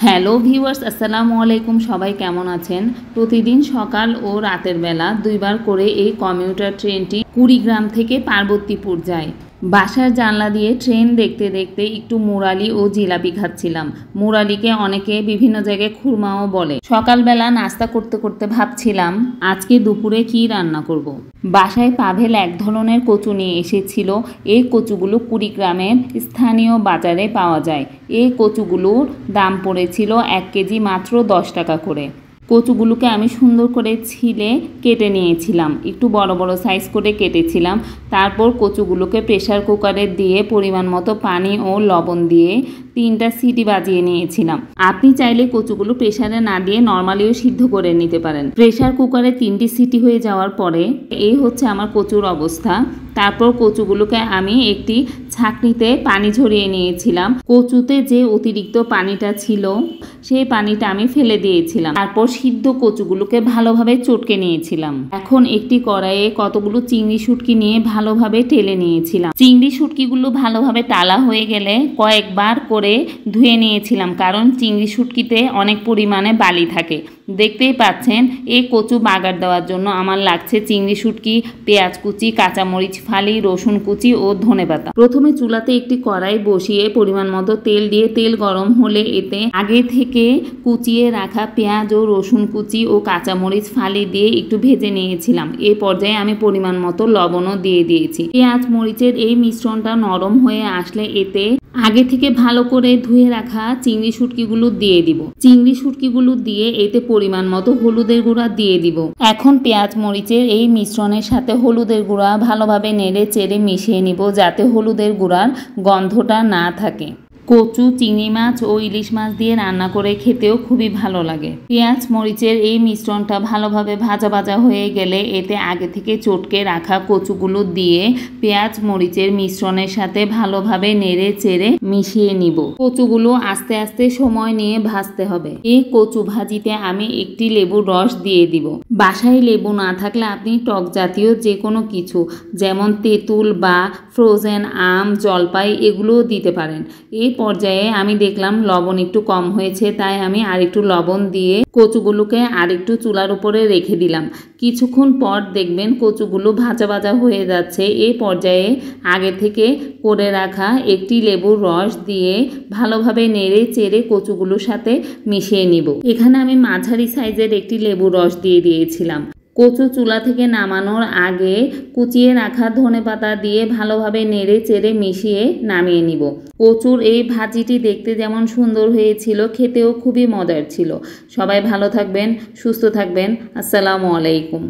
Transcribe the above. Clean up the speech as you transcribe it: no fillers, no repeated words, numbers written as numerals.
Hello viewers, আসসালামু আলাইকুম। সবাই কেমন আছেন? প্রতিদিন সকাল ও রাতের বেলা দুইবার করে এই কমিউটার ট্রেনটি কুড়িগ্রাম থেকে পার্বতীপুর যায়। বাসার জানলা দিয়ে ট্রেন দেখতে দেখতে একটু মুরালি ও জিলাপি খাচ্ছিলাম। মুরালিকে অনেকে বিভিন্ন জায়গায় খুরমাও বলে। সকালবেলা নাস্তা করতে করতে ভাবছিলাম আজকে দুপুরে কি রান্না করব। বাসায় পাভেল এক ধরনের কচু নিয়ে এসেছিল। এই কচুগুলো কুড়িগ্রামের স্থানীয় বাজারে পাওয়া যায়। এই কচুগুলোর দাম পড়েছিল 1 কেজি মাত্র 10 টাকা করে। কচুগুলোকে আমি সুন্দর করে ছিলে কেটে নিয়েছিলাম, একটু বড় বড় সাইজ করে কেটেছিলাম। তারপর কচুগুলোকে প্রেসার কুকারে দিয়ে পরিমাণ মতো পানি ও লবণ দিয়ে 3টা সিটি বাজিয়ে নিয়েছিলাম। আপনি চাইলে কচুগুলো প্রেসারে না দিয়ে নর্মালিও সিদ্ধ করে নিতে পারেন। প্রেসার কুকারে 3টি সিটি হয়ে যাওয়ার পরে এই হচ্ছে আমার কচুর অবস্থা। তারপর কচুগুলোকে আমি একটি ছাঁকনিতে পানি ঝরিয়ে নিয়েছিলাম। কচুতে যে অতিরিক্ত পানিটা ছিল সেই পানিটা আমি ফেলে দিয়েছিলাম। তারপর সিদ্ধ কচুগুলোকে ভালোভাবে চটকে নিয়েছিলাম। এখন একটি কড়াইয়ে কতগুলো চিংড়ি শুটকি নিয়ে ভালোভাবে টেলে নিয়েছিলাম। চিংড়ি শুটকিগুলো ভালোভাবে টালা হয়ে গেলে কয়েকবার করে ধুয়ে নিয়েছিলাম, কারণ চিংড়ি শুটকিতে অনেক পরিমাণে বালি থাকে। দেখতেই পাচ্ছেন এই কচু বাগার দেওয়ার জন্য আমার লাগছে চিংড়ি শুটকি, পেঁয়াজ কুচি, কাঁচামরিচ ফালি, রসুন কুচি ও ধনেপাতা। প্রথমে চুলাতে একটি কড়াই বসিয়ে পরিমাণ মতো তেল দিয়ে তেল গরম হলে এতে আগে থেকে কুচিয়ে রাখা পেঁয়াজ ও রসুন কুচি ও কাঁচামরিচ ফালি দিয়ে একটু ভেজে নিয়েছিলাম। এই পর্যায়ে আমি পরিমাণ মতো লবণও দিয়ে দিয়েছি। পেঁয়াজ মরিচের এই মিশ্রণটা নরম হয়ে আসলে এতে আগে থেকে ভালো করে ধুয়ে রাখা চিংড়ি শুটকিগুলো দিয়ে দিব। চিংড়ি শুটকিগুলো দিয়ে এতে পরিমাণ মতো হলুদের গুঁড়া দিয়ে দিব। এখন পেঁয়াজ মরিচের এই মিশ্রণের সাথে হলুদের গুঁড়া ভালোভাবে নেড়ে চেড়ে মিশিয়ে নিব, যাতে হলুদের গুঁড়ার গন্ধটা না থাকে। কচু, চিংড়ি মাছ ও ইলিশ মাছ দিয়ে রান্না করে খেতেও খুবই ভালো লাগে। পেঁয়াজ মরিচের এই মিশ্রণটা ভালোভাবে ভাজা ভাজা হয়ে গেলে এতে আগে থেকে চটকে রাখা কচুগুলো দিয়ে পেঁয়াজ মরিচের মিশ্রণের সাথে ভালোভাবে নেড়ে চেড়ে মিশিয়ে নিব। কচুগুলো আস্তে আস্তে সময় নিয়ে ভাজতে হবে। এই কচু ভাজিতে আমি একটি লেবুর রস দিয়ে দিব। বাসায় লেবু না থাকলে আপনি টক জাতীয় যে কোনো কিছু, যেমন তেঁতুল বা ফ্রোজেন আম, জলপাই এগুলোও দিতে পারেন। এই পর্যায়ে আমি দেখলাম লবণ একটু কম হয়েছে, তাই আমি আরেকটু লবণ দিয়ে কচুগুলোকে আরেকটু চুলার উপরে রেখে দিলাম। কিছুক্ষণ পর দেখবেন কচুগুলো ভাজা ভাজা হয়ে যাচ্ছে। এই পর্যায়ে আগে থেকে করে রাখা একটি লেবুর রস দিয়ে ভালোভাবে নেড়ে চেড়ে কচুগুলোর সাথে মিশিয়ে নিব। এখানে আমি মাঝারি সাইজের একটি লেবুর রস দিয়ে দিয়েছিলাম। কচু চুলা থেকে নামানোর আগে কুচিয়ে রাখা ধনেপাতা দিয়ে ভালোভাবে নেড়ে চেড়ে মিশিয়ে নামিয়ে নিব। কচুর এই ভাজিটি দেখতে যেমন সুন্দর হয়েছিল, খেতেও খুবই মজার ছিল। সবাই ভালো থাকবেন, সুস্থ থাকবেন। আসসালামু আলাইকুম।